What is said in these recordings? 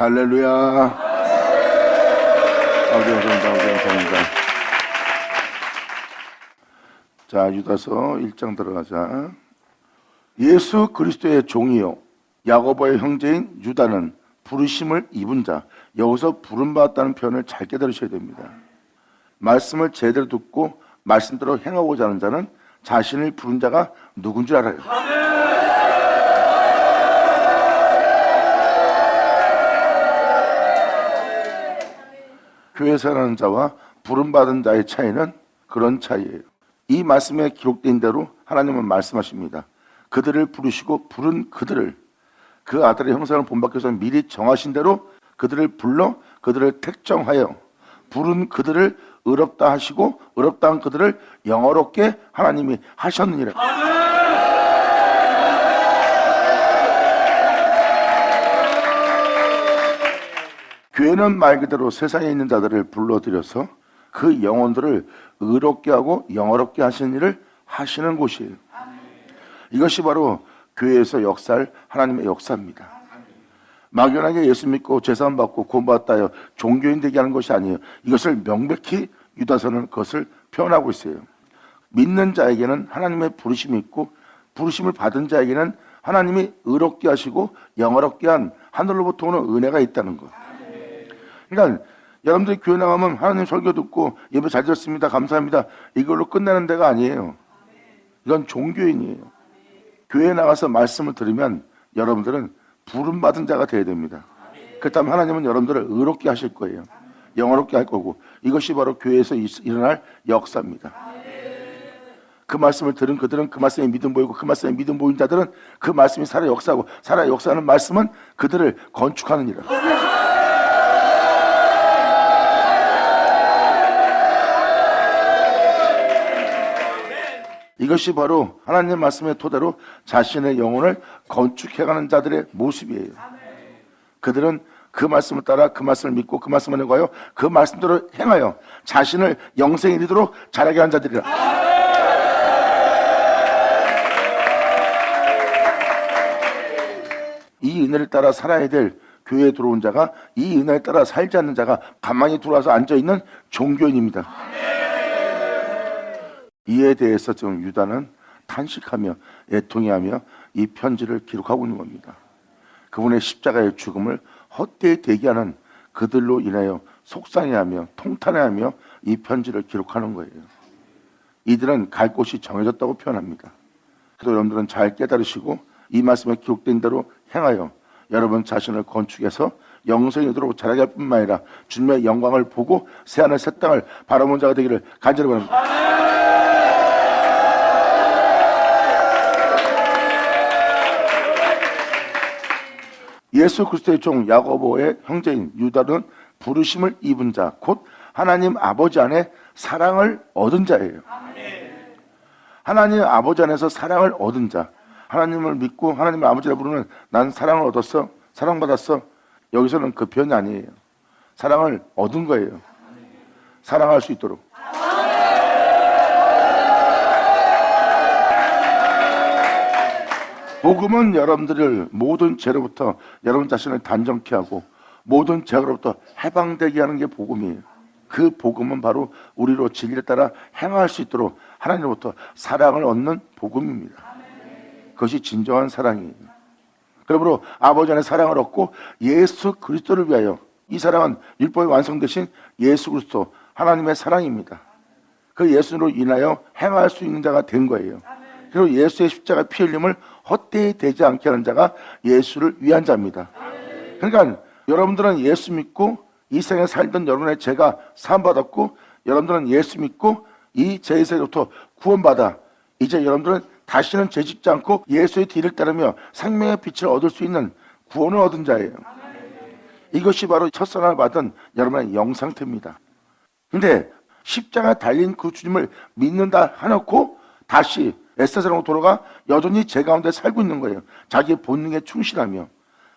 할렐루야. 감사합니다. 자, 유다서 1장 들어가자. 예수 그리스도의 종이요 야고보의 형제인 유다는 부르심을 입은 자, 여기서 부름받았다는 표현을 잘 깨달으셔야 됩니다. 말씀을 제대로 듣고 말씀대로 행하고자 하는 자는 자신을 부른 자가 누군 줄 알아요. 교회 살아가는 자와 부름받은 자의 차이는 그런 차이예요. 이 말씀에 기록된 대로 하나님은 말씀하십니다. 그들을 부르시고 부른 그들을 그 아들의 형상을 본받기 위해서 미리 정하신 대로 그들을 불러 그들을 택정하여 부른 그들을 의롭다 하시고 의롭다 한 그들을 영어롭게 하나님이 하셨느니라. 교회는 말 그대로 세상에 있는 자들을 불러들여서 그 영혼들을 의롭게 하고 영어롭게 하시는 일을 하시는 곳이에요. 이것이 바로 교회에서 역사할 하나님의 역사입니다. 막연하게 예수 믿고 제사함 받고 구원받았다 하여 종교인 되게 하는 것이 아니에요. 이것을 명백히 유다서는 그것을 표현하고 있어요. 믿는 자에게는 하나님의 부르심이 있고 부르심을 받은 자에게는 하나님이 의롭게 하시고 영어롭게 한 하늘로부터 오는 은혜가 있다는 것. 그러니까 여러분들이 교회 나가면 하나님 설교 듣고 예배 잘 드렸습니다 감사합니다 이걸로 끝내는 데가 아니에요. 이건 종교인이에요. 교회에 나가서 말씀을 들으면 여러분들은 부름받은 자가 되어야 됩니다. 그렇다면 하나님은 여러분들을 의롭게 하실 거예요. 영어롭게 할 거고 이것이 바로 교회에서 일어날 역사입니다. 그 말씀을 들은 그들은 그 말씀에 믿음 보이고 그 말씀에 믿음 보인 자들은 그 말씀이 살아 역사하고 살아 역사하는 말씀은 그들을 건축하는 일이라. 이것이 바로 하나님의 말씀의 토대로 자신의 영혼을 건축해가는 자들의 모습이에요. 그들은 그 말씀을 따라 그 말씀을 믿고 그 말씀을 내가요 그 말씀대로 행하여 자신을 영생에 이르도록 자라게 하는 자들이라. 이 은혜를 따라 살아야 될 교회에 들어온 자가 이 은혜를 따라 살지 않는 자가 가만히 들어와서 앉아있는 종교인입니다. 이에 대해서 지금 유다는 탄식하며 애통해하며 이 편지를 기록하고 있는 겁니다. 그분의 십자가의 죽음을 헛되이 대기하는 그들로 인하여 속상해하며 통탄해하며 이 편지를 기록하는 거예요. 이들은 갈 곳이 정해졌다고 표현합니다. 그래서 여러분들은 잘 깨달으시고 이 말씀에 기록된 대로 행하여 여러분 자신을 건축해서 영생에 이르도록 자라게 할 뿐만 아니라 주님의 영광을 보고 새하늘 새 땅을 바라보는 자가 되기를 간절히 바랍니다. 예수 그리스도의 종 야고보의 형제인 유다는 부르심을 입은 자, 곧 하나님 아버지 안에 사랑을 얻은 자예요. 하나님 아버지 안에서 사랑을 얻은 자, 하나님을 믿고 하나님을 아버지라 부르는 난 사랑을 얻었어, 사랑받았어. 여기서는 그 표현이 아니에요. 사랑을 얻은 거예요. 사랑할 수 있도록. 복음은 여러분들을 모든 죄로부터 여러분 자신을 단정케 하고 모든 죄로부터 해방되게 하는 게 복음이에요. 그 복음은 바로 우리로 진리를 따라 행할 수 있도록 하나님으로부터 사랑을 얻는 복음입니다. 그것이 진정한 사랑이에요. 그러므로 아버지 안에 사랑을 얻고 예수 그리스도를 위하여, 이 사랑은 율법이 완성되신 예수 그리스도 하나님의 사랑입니다. 그 예수로 인하여 행할 수 있는 자가 된 거예요. 그리고 예수의 십자가 피 흘림을 헛되이 되지 않게 하는 자가 예수를 위한 자입니다. 그러니까 여러분들은 예수 믿고 이 생에 살던 여러분의 죄가 사함받았고 여러분들은 예수 믿고 이 죄에서부터 구원받아 이제 여러분들은 다시는 죄 짓지 않고 예수의 뒤를 따르며 생명의 빛을 얻을 수 있는 구원을 얻은 자예요. 이것이 바로 첫사랑을 받은 여러분의 영상태입니다. 근데 십자가에 달린 그 주님을 믿는다 해놓고 다시 에스더로 돌아가 여전히 죄 가운데 살고 있는 거예요. 자기의 본능에 충실하며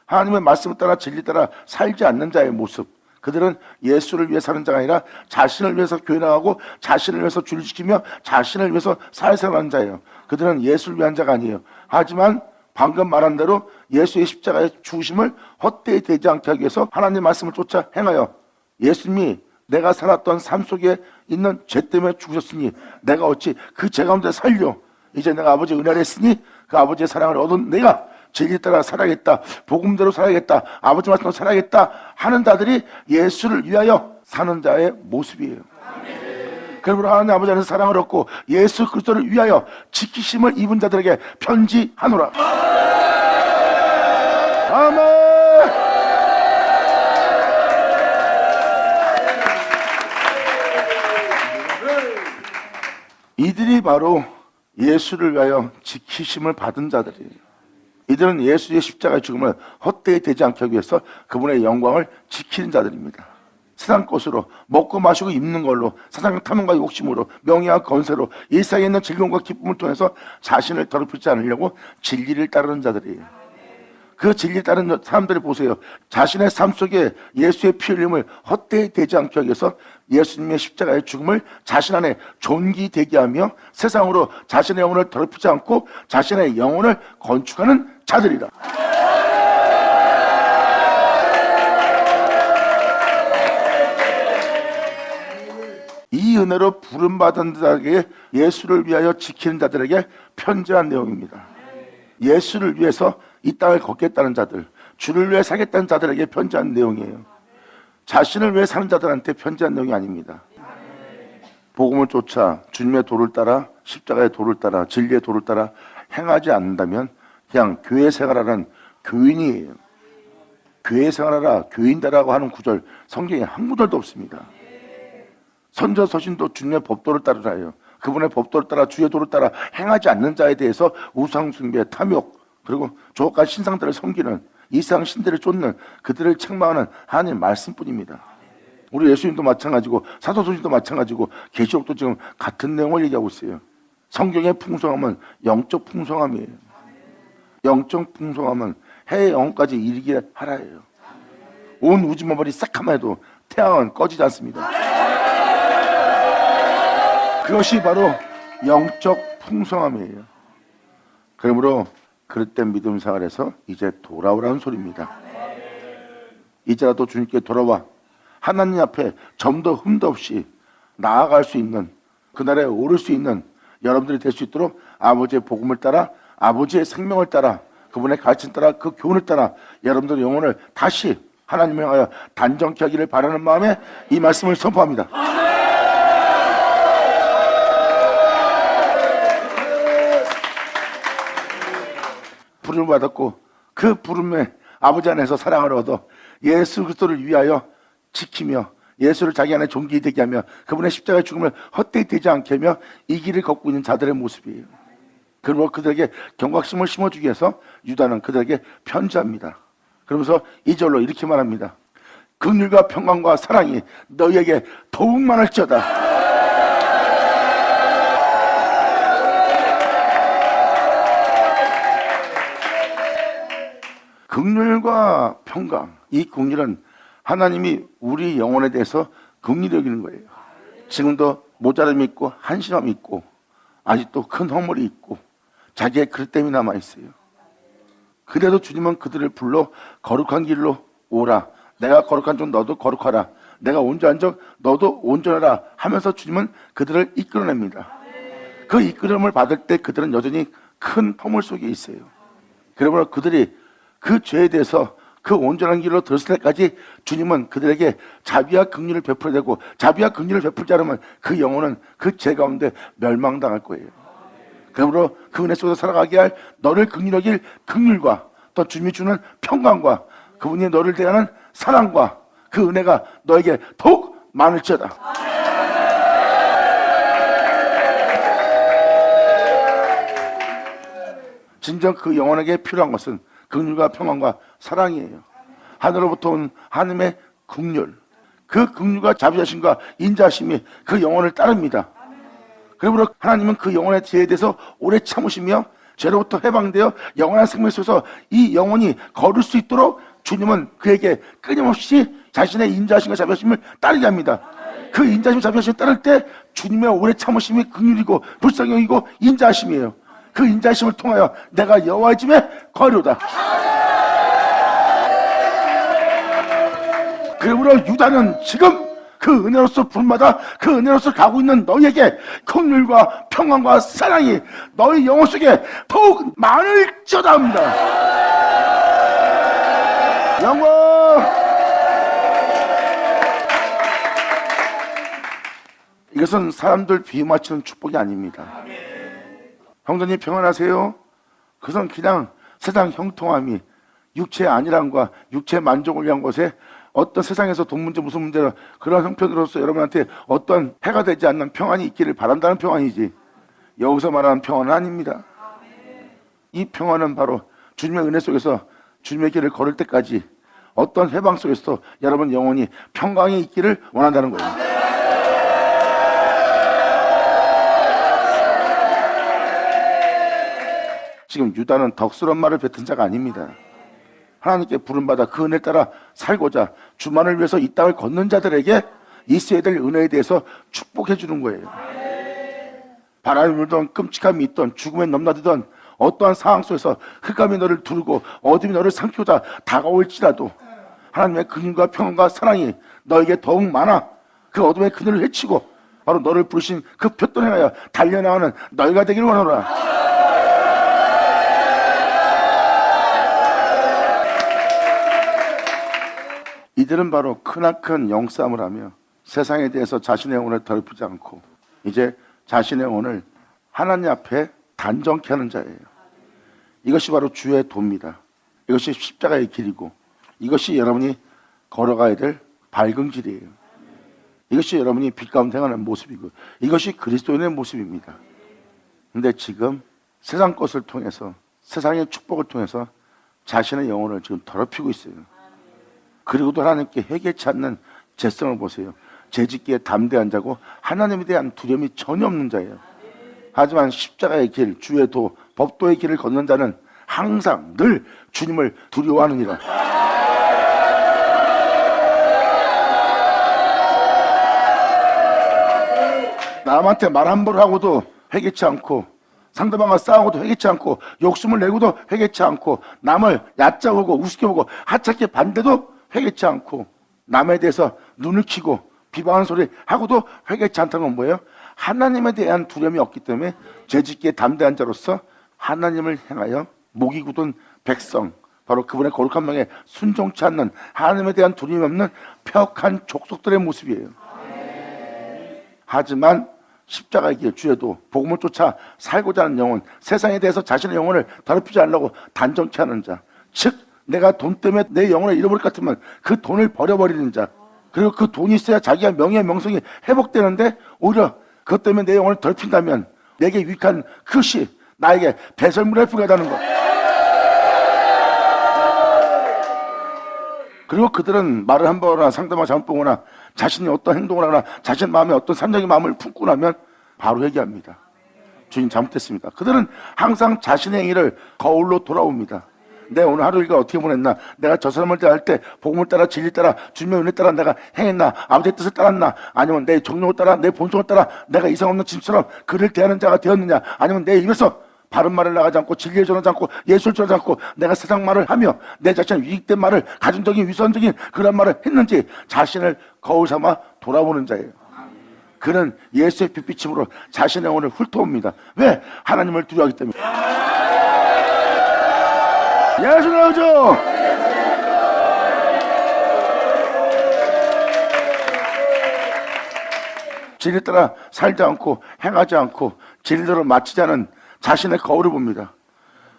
하나님의 말씀을 따라 진리 따라 살지 않는 자의 모습. 그들은 예수를 위해 사는 자가 아니라 자신을 위해서 교회 나가고 자신을 위해서 주를 지키며 자신을 위해서 사회생활하는 자예요. 그들은 예수를 위한 자가 아니에요. 하지만 방금 말한 대로 예수의 십자가의 죽으심을 헛되이 되지 않게 하기 위해서 하나님의 말씀을 쫓아 행하여 예수님이 내가 살았던 삶 속에 있는 죄 때문에 죽으셨으니 내가 어찌 그 죄 가운데 살려 이제 내가 아버지의 은혜를 했으니 그 아버지의 사랑을 얻은 내가 진리 따라 살아야겠다, 복음대로 살아야겠다, 아버지 말씀대로 살아야겠다 하는 자들이 예수를 위하여 사는 자의 모습이에요. 그러므로 하나님 아버지 안에서 사랑을 얻고 예수 그리스도를 위하여 지키심을 입은 자들에게 편지하노라. 아멘. 이들이 바로 예수를 위하여 지키심을 받은 자들이에요. 이들은 예수의 십자가의 죽음을 헛되이 되지 않게 하기 위해서 그분의 영광을 지키는 자들입니다. 세상 것으로 먹고 마시고 입는 걸로 세상 탐욕과 욕심으로 명예와 건세로 일상에 있는 즐거움과 기쁨을 통해서 자신을 더럽히지 않으려고 진리를 따르는 자들이에요. 그 진리를 따르는 사람들이 보세요. 자신의 삶 속에 예수의 피 흘림을 헛되이 되지 않게 하기 위해서 예수님의 십자가의 죽음을 자신 안에 존귀되게 하며 세상으로 자신의 영혼을 더럽히지 않고 자신의 영혼을 건축하는 자들이다. 이 은혜로 부름받은 자에게 예수를 위하여 지키는 자들에게 편지한 내용입니다. 예수를 위해서 이 땅을 걷겠다는 자들, 주를 위해 살겠다는 자들에게 편지한 내용이에요. 자신을 위해 사는 자들한테 편지한 내용이 아닙니다. 복음을 쫓아 주님의 도를 따라 십자가의 도를 따라 진리의 도를 따라 행하지 않는다면 그냥 교회 생활하는 교인이에요. 교회 생활하라 교인다라고 하는 구절 성경에 한 구절도 없습니다. 선저 서신도 주님의 법도를 따르라요. 그분의 법도를 따라 주의 도를 따라 행하지 않는 자에 대해서 우상숭배, 탐욕 그리고 조각과 신상들을 섬기는 이상 신들을 쫓는 그들을 책망하는 하나님의 말씀뿐입니다. 우리 예수님도 마찬가지고 사도행전도 마찬가지고 계시록도 지금 같은 내용을 얘기하고 있어요. 성경의 풍성함은 영적 풍성함이에요. 영적 풍성함은 해의 영혼까지 이르게 하라예요. 온 우주만물이 싹하면 해도 태양은 꺼지지 않습니다. 그것이 바로 영적 풍성함이에요. 그러므로 그릇된 믿음 생활에서 이제 돌아오라는 소리입니다. 이제라도 주님께 돌아와 하나님 앞에 점도 흠도 없이 나아갈 수 있는 그날에 오를 수 있는 여러분들이 될 수 있도록 아버지의 복음을 따라 아버지의 생명을 따라 그분의 가르침 따라 그 교훈을 따라 여러분들의 영혼을 다시 하나님을 향하여 단정케 하기를 바라는 마음에 이 말씀을 선포합니다. 부름을 받았고 그 부름에 아버지 안에서 사랑을 얻어 예수 그리스도를 위하여 지키며 예수를 자기 안에 존귀되게 하며 그분의 십자가의 죽음을 헛되이 되지 않게 하며 이 길을 걷고 있는 자들의 모습이에요. 그리고 그들에게 경각심을 심어주기 위해서 유다는 그들에게 편지합니다. 그러면서 2절로 이렇게 말합니다. 긍휼과 평강과 사랑이 너희에게 더욱 많을지어다. 긍휼과 평강, 이 긍휼은 하나님이 우리 영혼에 대해서 긍휼히 여기는 거예요. 지금도 모자람이 있고 한심함이 있고 아직도 큰 허물이 있고 자기의 그릇됨이 남아있어요. 그래도 주님은 그들을 불러 거룩한 길로 오라. 내가 거룩한 적 너도 거룩하라. 내가 온전한 적 너도 온전하라 하면서 주님은 그들을 이끌어냅니다. 그 이끌음을 받을 때 그들은 여전히 큰 허물 속에 있어요. 그러므로 그들이 그 죄에 대해서 그 온전한 길로 들었을 때까지 주님은 그들에게 자비와 긍휼을 베풀어내고 자비와 긍휼을 베풀지 않으면 그 영혼은 그 죄 가운데 멸망당할 거예요. 그러므로 그 은혜 속에서 살아가게 할 너를 긍휼히 여길 긍휼과 또 주님이 주는 평강과 그분이 너를 대하는 사랑과 그 은혜가 너에게 더욱 많을지어다. 진정 그 영혼에게 필요한 것은 긍휼과 평안과 사랑이에요. 하늘로부터 온 하나님의 긍휼, 그 긍휼과 자비하심과 인자하심이 그 영혼을 따릅니다. 그러므로 하나님은 그 영혼의 죄에 대해서 오래 참으시며 죄로부터 해방되어 영원한 생명 속에서 이 영혼이 걸을 수 있도록 주님은 그에게 끊임없이 자신의 인자하심과 자비하심을 따르게 합니다. 그 인자하심 자비하심을 따를 때 주님의 오래 참으심이 긍휼이고 불쌍히 여기고 인자하심이에요. 그 인자심을 통하여 내가 여호와의 집에 거하리로다. 그러므로 유다는 지금 그 은혜로서 부름받아 그 은혜로서 가고 있는 너희에게 긍휼과 평안과 사랑이 너희 영혼 속에 더욱 많을지어다 합니다. 영광! 이것은 사람들 비유 맞추는 축복이 아닙니다. 형제님 평안하세요? 그것은 그냥 세상 형통함이 육체의 안일함과 육체의 만족을 위한 것에 어떤 세상에서 돈 문제 무슨 문제라 그런 형편으로서 여러분한테 어떤 해가 되지 않는 평안이 있기를 바란다는 평안이지, 여기서 말하는 평안은 아닙니다. 이 평안은 바로 주님의 은혜 속에서 주님의 길을 걸을 때까지 어떤 해방 속에서도 여러분 영혼이 평강이 있기를 원한다는 거예요. 지금 유다는 덕스러운 말을 뱉은 자가 아닙니다. 하나님께 부름받아 그 은혜를 따라 살고자 주만을 위해서 이 땅을 걷는 자들에게 있어야 될 은혜에 대해서 축복해 주는 거예요. 바람이 불던 끔찍함이 있던 죽음에 넘나들던 어떠한 상황 속에서 흑암이 너를 두르고 어둠이 너를 삼키고자 다가올지라도 하나님의 긍휼과 평안과 사랑이 너에게 더욱 많아 그 어둠의 그늘을 헤치고 바로 너를 부르신 그 표대를 향하여 달려나가는 너희가 되기를 원하노라. 이들은 바로 크나큰 영싸움을 하며 세상에 대해서 자신의 영혼을 더럽히지 않고 이제 자신의 영혼을 하나님 앞에 단정케 하는 자예요. 이것이 바로 주의 도입니다. 이것이 십자가의 길이고 이것이 여러분이 걸어가야 될 밝은 길이에요. 이것이 여러분이 빛 가운데 행하는 모습이고 이것이 그리스도인의 모습입니다. 근데 지금 세상 것을 통해서 세상의 축복을 통해서 자신의 영혼을 지금 더럽히고 있어요. 그리고도 하나님께 회개치 않는 죄성을 보세요. 죄짓기에 담대한 자고 하나님에 대한 두려움이 전혀 없는 자예요. 하지만 십자가의 길, 주의 도, 법도의 길을 걷는 자는 항상 늘 주님을 두려워하느니라. 남한테 말 함부로 하고도 회개치 않고 상대방과 싸우고도 회개치 않고 욕심을 내고도 회개치 않고 남을 얕잡고 우습게 보고 하찮게 반대도 회개치 않고 남에 대해서 눈을 키고 비방하는 소리 하고도 회개치 않다는 건 뭐예요? 하나님에 대한 두려움이 없기 때문에 죄짓기에 담대한 자로서 하나님을 향하여 목이 굳은 백성, 바로 그분의 거룩한 명에 순종치 않는 하나님에 대한 두려움이 없는 폐역한 족속들의 모습이에요. 하지만 십자가의 길, 주에도 복음을 쫓아 살고자 하는 영혼, 세상에 대해서 자신의 영혼을 더럽히지 않으려고 단정케 하는 자, 즉 내가 돈 때문에 내 영혼을 잃어버릴 것 같으면 그 돈을 버려버리는 자, 그리고 그 돈이 있어야 자기가 명예 명성이 회복되는데 오히려 그것 때문에 내 영혼을 더럽힌다면 내게 유익한 그것이 나에게 배설물에 불과하다는 것. 그리고 그들은 말을 한 번 하거나 상대방을 잘못 보거나 자신이 어떤 행동을 하거나 자신 마음에 어떤 산적인 마음을 품고 나면 바로 회개합니다. 주님 잘못했습니다. 그들은 항상 자신의 행위를 거울로 돌아옵니다. 내 오늘 하루 일과 어떻게 보냈나, 내가 저 사람을 대할 때 복음을 따라 진리 따라 주님의 은혜 따라 내가 행했나, 아버지의 뜻을 따랐나, 아니면 내 정욕을 따라 내 본성을 따라 내가 이상 없는 짐처럼 그를 대하는 자가 되었느냐, 아니면 내 입에서 바른 말을 나가지 않고 진리를 전하지 않고 예술을 전하지 않고 내가 세상 말을 하며 내 자신의 유익된 말을 가정적인 위선적인 그런 말을 했는지 자신을 거울 삼아 돌아보는 자예요. 그는 예수의 빛비침으로 자신의 영혼을 훑어옵니다. 왜? 하나님을 두려워하기 때문에. 예수 나오죠. 진리 따라 살지 않고 행하지 않고 진리대로 마치지 않은 자신의 거울을 봅니다.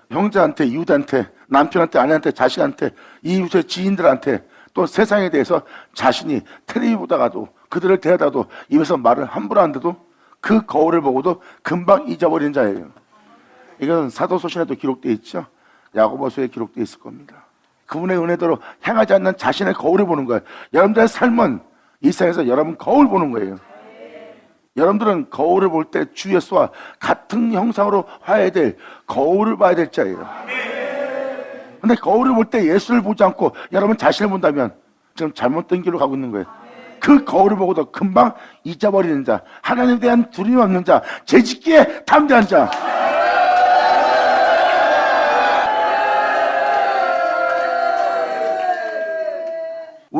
형제한테, 이웃한테, 남편한테, 아내한테, 자식한테, 이웃의 지인들한테 또 세상에 대해서 자신이 텔레비 보다가도 그들을 대하다도 입에서 말을 함부로 하는데도 그 거울을 보고도 금방 잊어버리는 자예요. 이건 사도소신에도 기록되어 있죠. 야고보서에 기록되어 있을 겁니다. 그분의 은혜대로 행하지 않는 자신의 거울을 보는 거예요. 여러분들의 삶은 이 세상에서 여러분 거울 보는 거예요. 여러분들은 거울을 볼 때 주 예수와 같은 형상으로 화해야 될 거울을 봐야 될 자예요. 근데 거울을 볼 때 예수를 보지 않고 여러분 자신을 본다면 지금 잘못된 길로 가고 있는 거예요. 그 거울을 보고도 금방 잊어버리는 자, 하나님에 대한 두려움이 없는 자, 죄짓기에 담대한 자.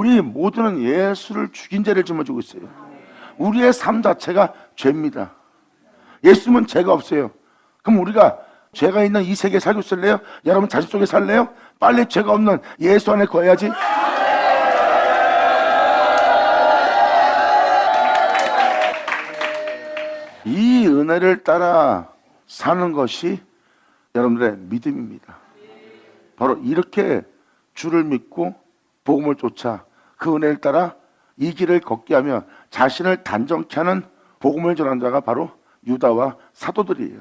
우리 모두는 예수를 죽인 죄를 짊어지고 있어요. 우리의 삶 자체가 죄입니다. 예수님은 죄가 없어요. 그럼 우리가 죄가 있는 이 세계에 살고 있을래요? 여러분 자신 속에 살래요? 빨리 죄가 없는 예수 안에 거해야지. 이 은혜를 따라 사는 것이 여러분들의 믿음입니다. 바로 이렇게 주를 믿고 복음을 쫓아 그 은혜를 따라 이 길을 걷게 하며 자신을 단정케 하는 복음을 전한 자가 바로 유다와 사도들이에요.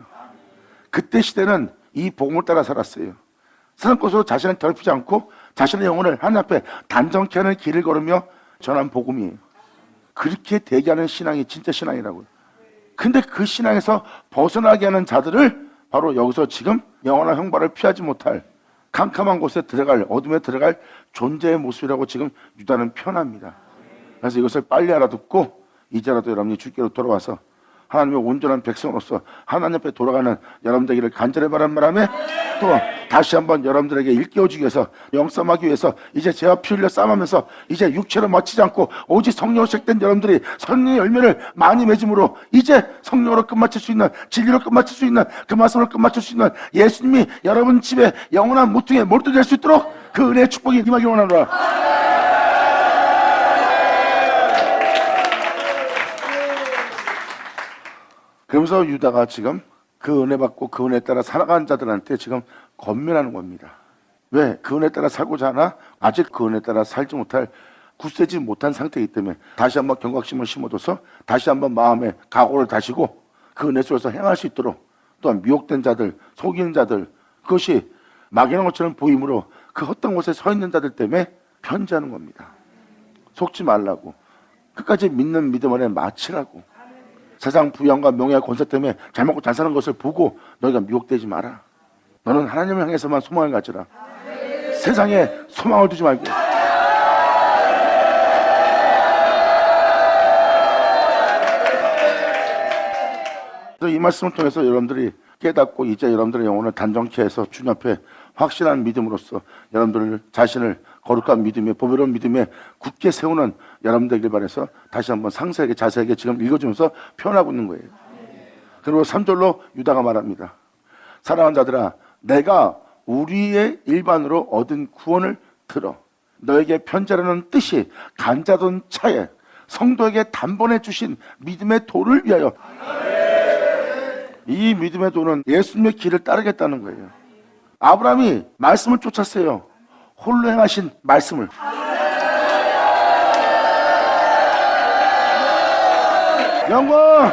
그때 시대는 이 복음을 따라 살았어요. 세상 것으로 자신을 더럽히지 않고 자신의 영혼을 하나님 앞에 단정케 하는 길을 걸으며 전한 복음이에요. 그렇게 대기하는 신앙이 진짜 신앙이라고요. 근데 그 신앙에서 벗어나게 하는 자들을 바로 여기서 지금 영원한 형벌을 피하지 못할 캄캄한 곳에 들어갈, 어둠에 들어갈 존재의 모습이라고 지금 유다는 표현합니다. 그래서 이것을 빨리 알아듣고 이제라도 여러분이 주께로 돌아와서 하나님의 온전한 백성으로서 하나님 앞에 돌아가는 여러분 되기를 간절히 바라는 바람에 또 다시 한번 여러분들에게 일깨워주기 위해서 영싸움하기 위해서 이제 죄와 피 흘려 싸움하면서 이제 육체로 마치지 않고 오직 성령으로 시작된 여러분들이 성령의 열매를 많이 맺음으로 이제 성령으로 끝마칠 수 있는, 진리로 끝마칠 수 있는, 그 말씀으로 끝마칠 수 있는 예수님이 여러분 집에 영원한 모퉁이에 몰두될 수 있도록 그 은혜의 축복이 임하기를 원하노라. 그러면서 유다가 지금 그 은혜 받고 그 은혜 따라 살아가는 자들한테 지금 권면하는 겁니다. 왜? 그 은혜 따라 살고자 하나 아직 그 은혜 따라 살지 못할 굳세지 못한 상태이기 때문에 다시 한번 경각심을 심어줘서 다시 한번 마음에 각오를 다시고 그 은혜 속에서 행할 수 있도록 또한 미혹된 자들, 속이는 자들, 그것이 막연한 것처럼 보이므로 그 헛된 곳에 서 있는 자들 때문에 편지하는 겁니다. 속지 말라고, 끝까지 믿는 믿음 안에 마치라고. 세상 부양과 명예와 권세 때문에 잘 먹고 잘 사는 것을 보고 너희가 미혹되지 마라. 너는 하나님을 향해서만 소망을 가지라. 세상에 소망을 두지 말고. 이 말씀을 통해서 여러분들이 깨닫고 이제 여러분들의 영혼을 단정케 해서 주님 앞에 확실한 믿음으로써 여러분들 자신을 거룩한 믿음에, 보배로운 믿음에 굳게 세우는 여러분 되길 바라서 다시 한번 상세하게 자세하게 지금 읽어주면서 표현하고 있는 거예요. 그리고 3절로 유다가 말합니다. 사랑하는 자들아, 내가 우리의 일반으로 얻은 구원을 들어 너에게 편지하라는 뜻이 간자던 차에 성도에게 단번에 주신 믿음의 도를 위하여. 이 믿음의 도는 예수님의 길을 따르겠다는 거예요. 아브라함이 말씀을 쫓았어요. 홀로 행하신 말씀을. 영광!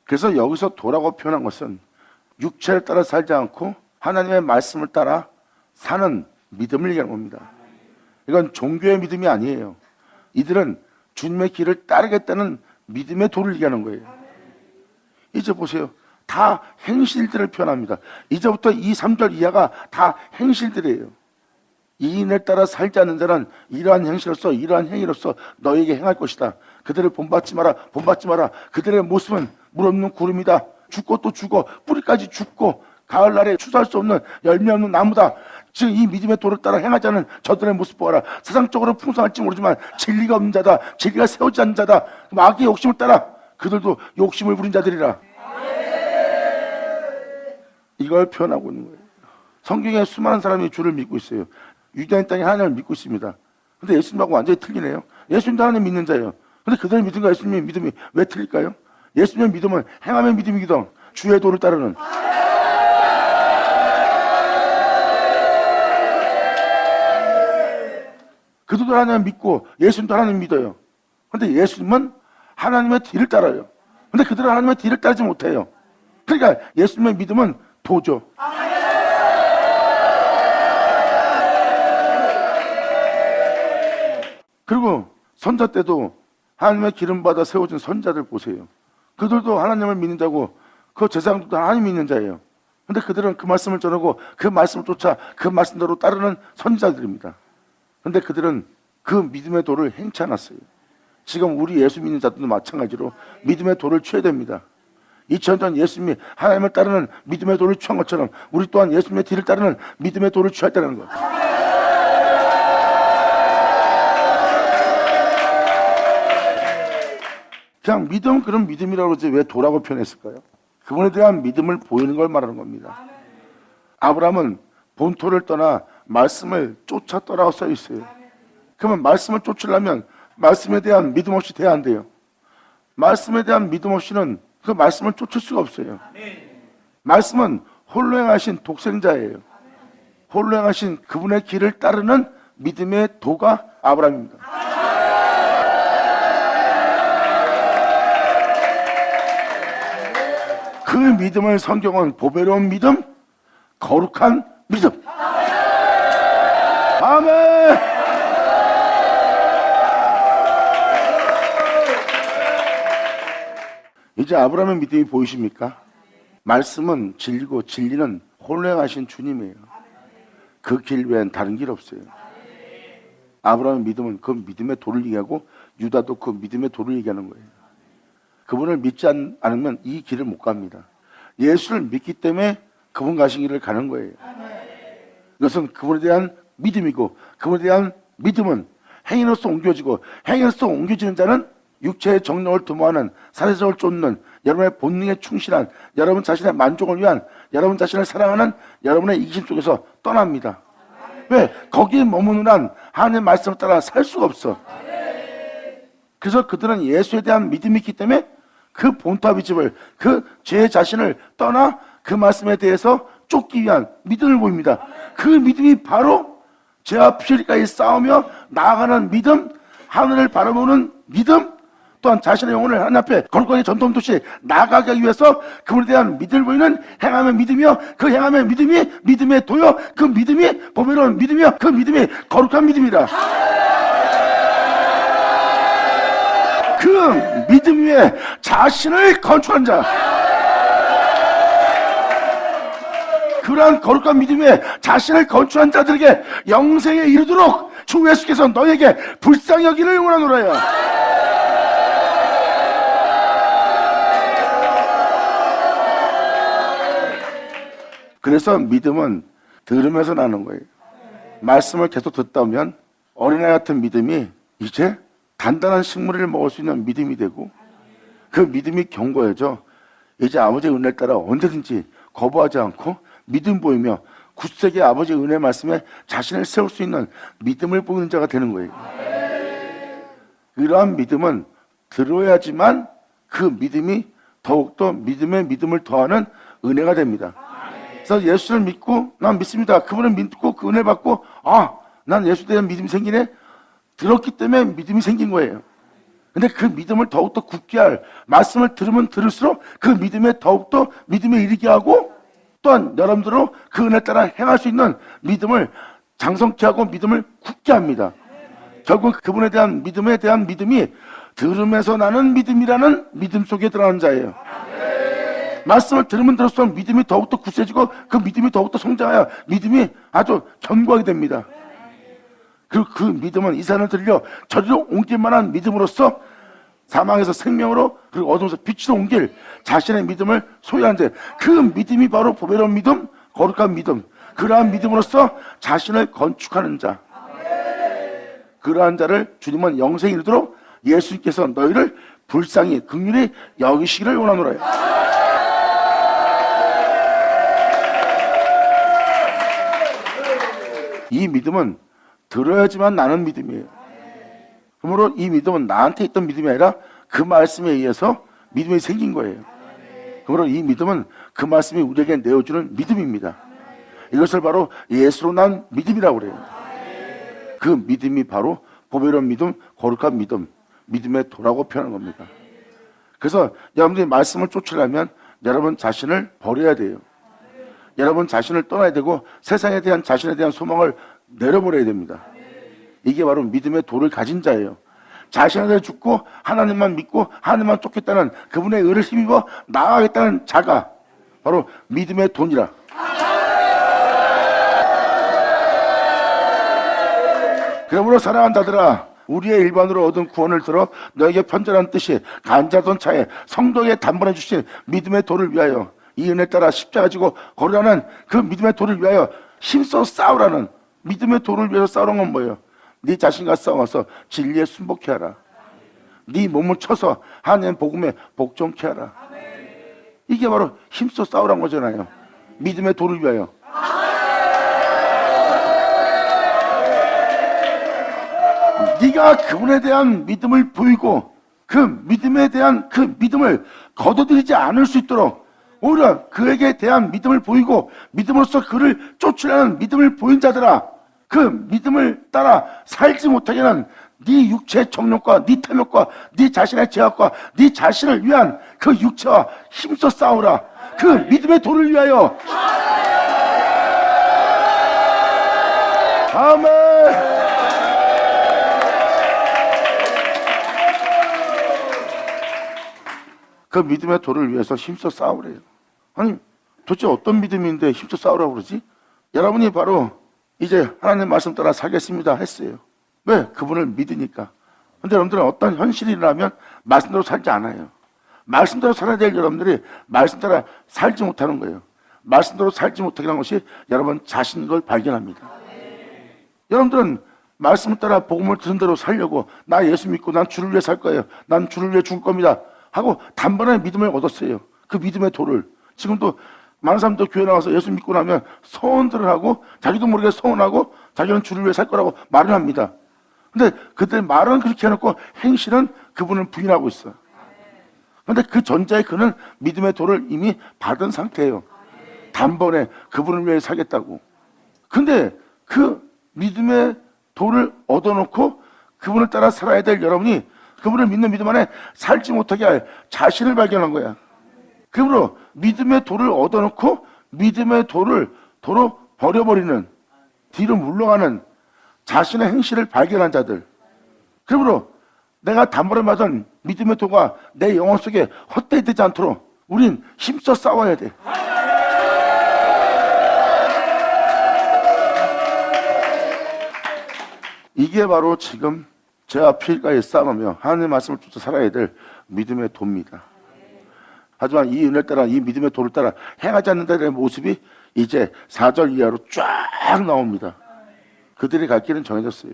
그래서 여기서 도라고 표현한 것은 육체를 따라 살지 않고 하나님의 말씀을 따라 사는 믿음을 얘기하는 겁니다. 이건 종교의 믿음이 아니에요. 이들은 주님의 길을 따르겠다는 믿음의 도를 얘기하는 거예요. 이제 보세요. 다 행실들을 표현합니다. 이제부터 이 3절 이하가 다 행실들이에요. 이 인을 따라 살지 않는 자는 이러한 행실로서, 이러한 행위로서 너에게 행할 것이다. 그들을 본받지 마라, 본받지 마라. 그들의 모습은 물 없는 구름이다. 죽고 또 죽어, 뿌리까지 죽고 가을날에 추수할 수 없는 열매 없는 나무다. 지금 이 믿음의 도를 따라 행하지 않은 저들의 모습 보아라. 세상적으로 풍성할지 모르지만 진리가 없는 자다, 진리가 세우지 않는 자다. 악의 욕심을 따라 그들도 욕심을 부린 자들이라. 이걸 표현하고 있는 거예요. 성경에 수많은 사람이 주를 믿고 있어요. 유대인 땅에 하나님을 믿고 있습니다. 근데 예수님하고 완전히 틀리네요. 예수님도 하나님 믿는 자예요. 근데 그들의 믿음과 예수님의 믿음이 왜 틀릴까요? 예수님의 믿음은 행함의 믿음이기도 하고 주의 도를 따르는. 그들도 하나님 믿고 예수님도 하나님 믿어요. 근데 예수님은 하나님의 뒤를 따라요. 근데 그들은 하나님의 뒤를 따르지 못해요. 그러니까 예수님의 믿음은 도죠. 그리고 선자 때도 하나님의 기름 받아 세워진 선자들 보세요. 그들도 하나님을 믿는 자고 그 제사장들도 하나님 믿는 자예요. 근데 그들은 그 말씀을 전하고 그 말씀을 쫓아 그 말씀대로 따르는 선지자들입니다. 근데 그들은 그 믿음의 도를 행치 않았어요. 지금 우리 예수 믿는 자들도 마찬가지로 믿음의 도를 취해야 됩니다. 2000년 전 예수님이 하나님을 따르는 믿음의 도를 취한 것처럼 우리 또한 예수님의 뒤를 따르는 믿음의 도를 취했다는 거예요. 그냥 믿음, 그런 믿음이라고 그러지 왜 도라고 표현했을까요? 그분에 대한 믿음을 보이는 걸 말하는 겁니다. 아브라함은 본토를 떠나 말씀을 쫓았더라고 써 있어요. 그러면 말씀을 쫓으려면 말씀에 대한 믿음 없이 돼야 안 돼요. 말씀에 대한 믿음 없이는 그 말씀을 쫓을 수가 없어요. 말씀은 홀로 행하신 독생자예요. 홀로 행하신 그분의 길을 따르는 믿음의 도가 아브라함입니다. 그 믿음을 성경은 보배로운 믿음, 거룩한 믿음. 아멘. 이제 아브라함의 믿음이 보이십니까? 말씀은 진리고 진리는 홀로 행하신 주님이에요. 그 길 외엔 다른 길 없어요. 아브라함의 믿음은 그 믿음의 도를 얘기하고 유다도 그 믿음의 도를 얘기하는 거예요. 그분을 믿지 않으면 이 길을 못 갑니다. 예수를 믿기 때문에 그분 가신 길을 가는 거예요. 이것은 그분에 대한 믿음이고, 그분에 대한 믿음은 행위로서 옮겨지고, 행위로서 옮겨지는 자는 육체의 정욕을 도모하는, 사회적을 쫓는, 여러분의 본능에 충실한, 여러분 자신의 만족을 위한, 여러분 자신을 사랑하는 여러분의 이기심 속에서 떠납니다. 왜? 거기에 머무는 한 하나님의 말씀을 따라 살 수가 없어. 그래서 그들은 예수에 대한 믿음이 있기 때문에 그 본토의 집을, 그 제 자신을 떠나 그 말씀에 대해서 쫓기 위한 믿음을 보입니다. 그 믿음이 바로 죄와 피리까지 싸우며 나아가는 믿음, 하늘을 바라보는 믿음, 또한 자신의 영혼을 하나님 앞에 거룩하게 전통도시 나아가기 위해서 그분에 대한 믿음을 보이는 행함의 믿음이요, 그 행함의 믿음이 믿음의 도요, 그 믿음이 보배로운 믿음이요, 그 믿음이 거룩한 믿음이라. 그 믿음 위에 자신을 건축한 자, 그러한 거룩한 믿음 위에 자신을 건축한 자들에게 영생에 이르도록 주 예수께서 너에게 불쌍히 여기를 원하노라요. 그래서 믿음은 들으면서 나는 거예요. 말씀을 계속 듣다 보면 어린아이 같은 믿음이 이제 단단한 식물을 먹을 수 있는 믿음이 되고, 그 믿음이 견고해져 이제 아버지의 은혜를 따라 언제든지 거부하지 않고 믿음 보이며 굳세게 아버지의 은혜 말씀에 자신을 세울 수 있는 믿음을 보이는 자가 되는 거예요. 이러한 믿음은 들어야지만 그 믿음이 더욱더 믿음의 믿음을 더하는 은혜가 됩니다. 그래서 예수를 믿고 난 믿습니다. 그분을 믿고 그 은혜 받고, 아, 난 예수에 대한 믿음이 생기네. 들었기 때문에 믿음이 생긴 거예요. 근데 그 믿음을 더욱더 굳게 할, 말씀을 들으면 들을수록 그 믿음에 더욱더 믿음에 이르게 하고, 또한 여러분들로 그 은혜 따라 행할 수 있는 믿음을 장성케 하고 믿음을 굳게 합니다. 결국 그분에 대한 믿음에 대한 믿음이 들으면서 나는 믿음이라는 믿음 속에 들어가는 자예요. 말씀을 들으면 들을수록 믿음이 더욱더 굳세지고 그 믿음이 더욱더 성장하여 믿음이 아주 견고하게 됩니다. 그리고 그 믿음은 이 산을 들려 저리로 옮길 만한 믿음으로써 사망에서 생명으로, 그리고 어둠에서 빛으로 옮길 자신의 믿음을 소유하는데, 그 믿음이 바로 보배로운 믿음, 거룩한 믿음, 그러한 믿음으로써 자신을 건축하는 자, 그러한 자를 주님은 영생에 이르도록 예수님께서 너희를 불쌍히 긍휼히 여기시기를 원하노라요. 이 믿음은 들어야지만 나는 믿음이에요. 그러므로 이 믿음은 나한테 있던 믿음이 아니라 그 말씀에 의해서 믿음이 생긴 거예요. 그러므로 이 믿음은 그 말씀이 우리에게 내어주는 믿음입니다. 이것을 바로 예수로 난 믿음이라고 그래요. 그 믿음이 바로 보배로운 믿음, 거룩한 믿음, 믿음의 도라고 표현하는 겁니다. 그래서 여러분들이 말씀을 쫓으려면 여러분 자신을 버려야 돼요. 여러분 자신을 떠나야 되고 세상에 대한 자신에 대한 소망을 내려버려야 됩니다. 이게 바로 믿음의 도를 가진 자예요. 자신에 대해 죽고 하나님만 믿고 하나님만 쫓겠다는 그분의 의를 힘입어 나아가겠다는 자가 바로 믿음의 돈이라. 그러므로 사랑하는 자들아, 우리의 일반으로 얻은 구원을 들어 너에게 편전한 뜻이 간자던 차에 성도에게 단번에 주신 믿음의 도를 위하여 이 은혜 따라 십자가 지고 걸으라는 그 믿음의 도를 위하여 힘써 싸우라는, 믿음의 도를 위해서 싸우는 건 뭐예요? 네 자신과 싸워서 진리에 순복해 하라. 네 몸을 쳐서 하나님 복음에 복종케 하라. 이게 바로 힘써 싸우란 거잖아요. 믿음의 도를 위하여. 네가 그분에 대한 믿음을 보이고 그 믿음에 대한 그 믿음을 거둬들이지 않을 수 있도록 오히려 그에게 대한 믿음을 보이고 믿음으로써 그를 쫓으려는 믿음을 보인 자들아, 그 믿음을 따라 살지 못하게 하는 네 육체의 정욕과 네 탐욕과 네 자신의 죄악과 네 자신을 위한 그 육체와 힘써 싸우라. 그 믿음의 도를 위하여. 아멘. 그 믿음의 도를 위해서 힘써 싸우래요. 아니 도대체 어떤 믿음인데 힘써 싸우라고 그러지? 여러분이 바로 이제 하나님 말씀 따라 살겠습니다 했어요. 왜? 그분을 믿으니까. 근데 여러분들은 어떤 현실이 일어나면 말씀대로 살지 않아요. 말씀대로 살아야 될 여러분들이 말씀 따라 살지 못하는 거예요. 말씀대로 살지 못하게 하는 것이 여러분 자신인 걸 발견합니다. 여러분들은 말씀을 따라 복음을 들은 대로 살려고 나 예수 믿고 난 주를 위해 살 거예요. 난 주를 위해 죽을 겁니다 하고 단번에 믿음을 얻었어요. 그 믿음의 도를. 지금도 많은 사람들 교회 나와서 예수 믿고 나면 서원들을 하고 자기도 모르게 서원하고 자기는 주를 위해 살 거라고 말을 합니다. 근데 그때 말은 그렇게 해놓고 행실은 그분을 부인하고 있어요. 근데 그 전자에 그는 믿음의 도를 이미 받은 상태예요. 단번에 그분을 위해 살겠다고. 근데 그 믿음의 도를 얻어놓고 그분을 따라 살아야 될 여러분이 그분을 믿는 믿음 안에 살지 못하게 할 자신을 발견한 거야. 그러므로 믿음의 도를 얻어놓고 믿음의 도를 도로 버려버리는, 뒤로 물러가는 자신의 행실을 발견한 자들. 그러므로 내가 단번에 맞은 믿음의 도가 내 영혼 속에 헛되이 되지 않도록 우린 힘써 싸워야 돼. 이게 바로 지금 죄와 피해가의 싸움이며 하나님의 말씀을 쫓아 살아야 될 믿음의 도입니다. 하지만 이 은혜를 따라 이 믿음의 도를 따라 행하지 않는 자들의 모습이 이제 4절 이하로 쫙 나옵니다. 그들이 갈 길은 정해졌어요.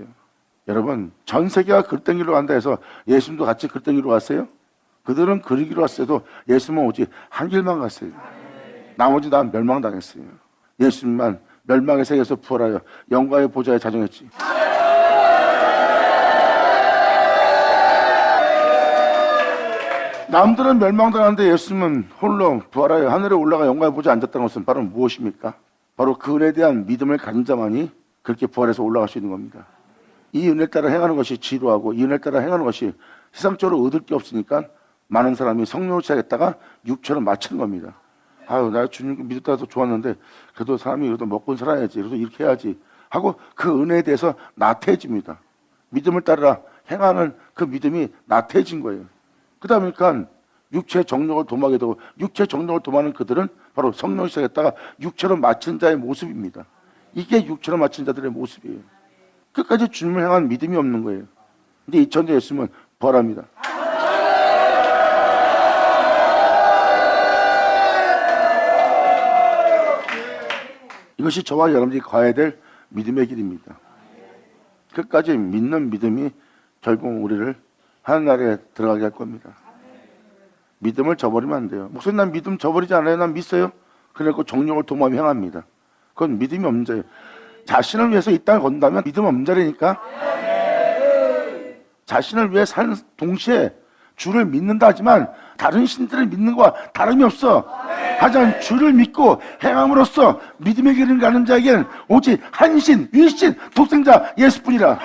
여러분 전 세계가 글등이로 간다 해서 예수님도 같이 글등이로 갔어요? 그들은 그리기로 왔어도 예수님은 오직 한 길만 갔어요. 나머지 다 멸망당했어요. 예수님만 멸망의 세계에서 부활하여 영광의 보좌에 자정했지. 남들은 멸망당하는데 예수님은 홀로 부활하여 하늘에 올라가 영광의 보좌에 앉았다는 것은 바로 무엇입니까? 바로 그 은혜에 대한 믿음을 가진 자만이 그렇게 부활해서 올라갈 수 있는 겁니다. 이 은혜를 따라 행하는 것이 지루하고 이 은혜를 따라 행하는 것이 세상적으로 얻을 게 없으니까 많은 사람이 성령을 취하겠다가 육처럼 맞추는 겁니다. 아유, 나 주님 믿었다도 좋았는데 그래도 사람이 그래도 먹고 살아야지, 그래도 이렇게 해야지 하고 그 은혜에 대해서 나태해집니다. 믿음을 따라 행하는 그 믿음이 나태해진 거예요. 그러다 보니까 육체의 정욕을 도모하게 되고 육체의 정욕을 도모하는 그들은 바로 성령을 시작했다가 육체로 맞춘 자의 모습입니다. 이게 육체로 맞춘 자들의 모습이에요. 끝까지 주님을 향한 믿음이 없는 거예요. 근데 2000년 예수님은 부활합니다. 이것이 저와 여러분이 가야 될 믿음의 길입니다. 끝까지 믿는 믿음이 결국 우리를 하나님 나라에 들어가게 할 겁니다. 믿음을 저버리면 안 돼요. 목사님 난 믿음 저버리지 않아요. 난 믿어요. 그래서 정욕을 도모하며 행합니다. 그건 믿음이 없는 자예요. 자신을 위해서 이 땅을 건다면 믿음 없는 자라니까. 자신을 위해 사는 동시에 주를 믿는다 하지만 다른 신들을 믿는 것과 다름이 없어. 하지만 주를 믿고 행함으로써 믿음의 길을 가는 자에게는 오직 한 신, 유일신, 독생자 예수뿐이라.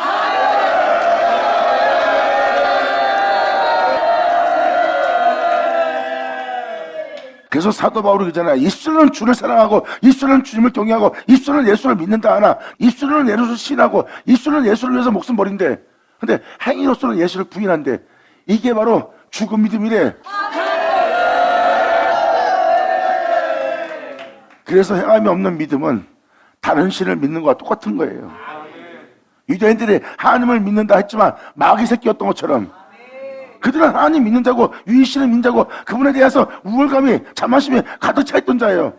그래서 사도 바울이 그러잖아요. 입술로는 주를 사랑하고 입술로는 주님을 경외하고 입술로는 예수를 믿는다 하나 입술로는 예수를 신하고 입술로는 예수를 위해서 목숨 버린대. 근데 행위로서는 예수를 부인한대. 이게 바로 죽은 믿음이래. 그래서 행함이 없는 믿음은 다른 신을 믿는 것과 똑같은 거예요. 유대인들이 하나님을 믿는다 했지만 마귀 새끼였던 것처럼 그들은 하나님 믿는 자고 유일신을 믿는 자고 그분에 대해서 우월감이 자만심이 가득 차 있던 자예요.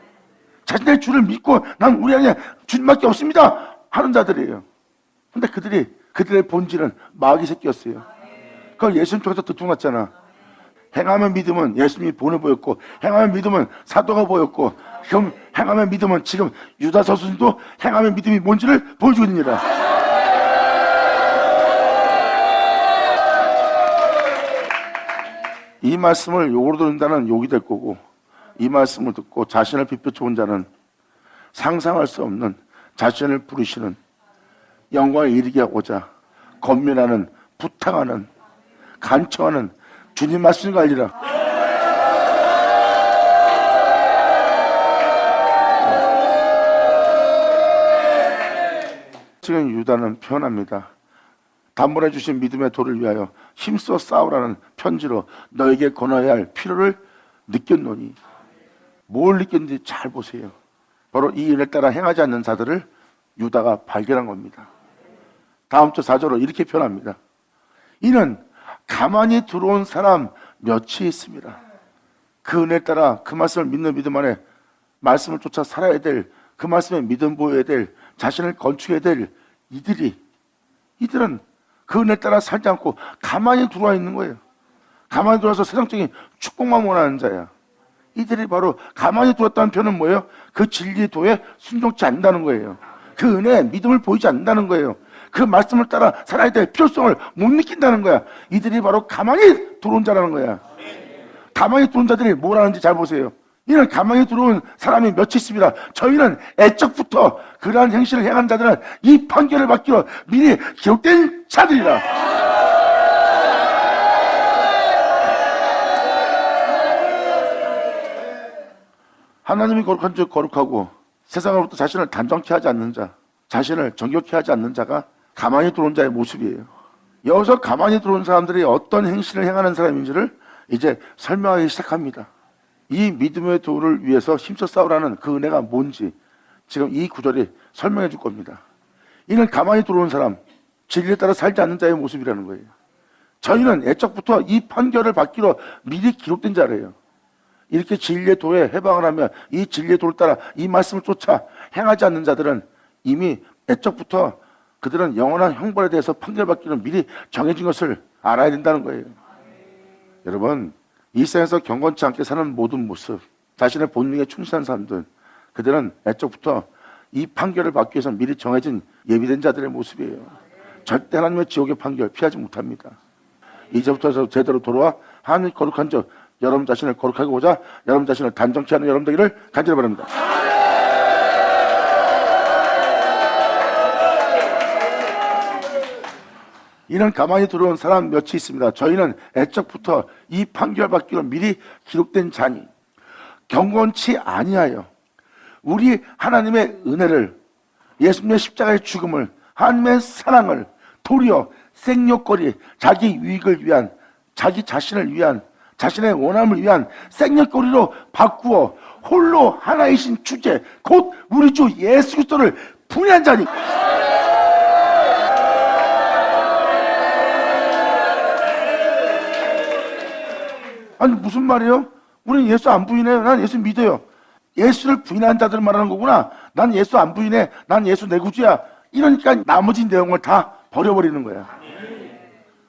자신의 주를 믿고 난 우리 안에 주님밖에 없습니다 하는 자들이에요. 근데 그들의 본질은 마귀 새끼였어요. 그걸 예수님 통해서 들통났잖아. 행하면 믿음은 예수님이 본을 보였고, 행하면 믿음은 사도가 보였고, 그럼 행하면 믿음은 지금 유다 서신도 행하면 믿음이 뭔지를 보여주고 있습니다. 이 말씀을 욕으로 듣는 자는 욕이 될 거고, 이 말씀을 듣고 자신을 비춰본 자는 상상할 수 없는 자신을 부르시는 영광에 이르게 하고자 권면하는, 부탁하는, 간청하는 주님 말씀을 알리라. 지금 유다는 표현합니다. 단번에 주신 믿음의 도를 위하여 힘써 싸우라는 편지로 너에게 권하여야 할 필요를 느꼈노니. 뭘 느꼈는지 잘 보세요. 바로 이 일을 따라 행하지 않는 자들을 유다가 발견한 겁니다. 다음 주 4절로 이렇게 표현합니다. 이는 가만히 들어온 사람 몇이 있습니다. 그 은혜에 따라 그 말씀을 믿는 믿음 안에 말씀을 쫓아 살아야 될, 그 말씀에 믿음 보여야 될, 자신을 건축해야 될 이들은 그 은혜에 따라 살지 않고 가만히 들어와 있는 거예요. 가만히 들어와서 세상적인 축복만 원하는 자야. 이들이 바로 가만히 들었다는 표현은 뭐예요? 그 진리의 도에 순종치 않는다는 거예요. 그 은혜에 믿음을 보이지 않는다는 거예요. 그 말씀을 따라 살아야 될 필요성을 못 느낀다는 거야. 이들이 바로 가만히 들어온 자라는 거야. 가만히 들어온 자들이 뭘 하는지 잘 보세요. 이는 가만히 들어온 사람이 몇이 있습니다. 저희는 애적부터 그러한 행실을 행한 자들은 이 판결을 받기로 미리 기록된 자들이라. 하나님이 거룩한 즉 거룩하고 세상으로부터 자신을 단정케 하지 않는 자, 자신을 정결케 하지 않는 자가 가만히 들어온 자의 모습이에요. 여기서 가만히 들어온 사람들이 어떤 행실을 행하는 사람인지를 이제 설명하기 시작합니다. 이 믿음의 도를 위해서 힘써 싸우라는 그 은혜가 뭔지 지금 이 구절이 설명해 줄 겁니다. 이는 가만히 들어온 사람, 진리에 따라 살지 않는 자의 모습이라는 거예요. 저희는 애적부터 이 판결을 받기로 미리 기록된 자래요. 이렇게 진리의 도에 해방을 하면 이 진리의 도를 따라 이 말씀을 쫓아 행하지 않는 자들은 이미 애적부터 그들은 영원한 형벌에 대해서 판결받기는 미리 정해진 것을 알아야 된다는 거예요. 여러분, 이 세상에서 경건치 않게 사는 모든 모습, 자신의 본능에 충실한 사람들, 그들은 애적부터 이 판결을 받기 위해서 미리 정해진 예비된 자들의 모습이에요. 절대 하나님의 지옥의 판결 피하지 못합니다. 이제부터 제대로 돌아와 하나님 거룩한 자, 여러분 자신을 거룩하게 보자, 여러분 자신을 단정케 하는 여러분 되기를 간절히 바랍니다. 이는 가만히 들어온 사람 몇이 있습니다. 저희는 애적부터 이 판결받기로 미리 기록된 자니 경건치 아니하여 우리 하나님의 은혜를, 예수님의 십자가의 죽음을, 하나님의 사랑을 도리어 생욕거리, 자기 유익을 위한, 자기 자신을 위한, 자신의 원함을 위한 생략거리로 바꾸어 홀로 하나이신 주제 곧 우리 주 예수 그리스도를 분해한 자니. 아니 무슨 말이에요? 우리는 예수 안 부인해요. 난 예수 믿어요. 예수를 부인한 자들 말하는 거구나. 난 예수 안 부인해. 난 예수 내 구주야. 이러니까 나머지 내용을 다 버려버리는 거야.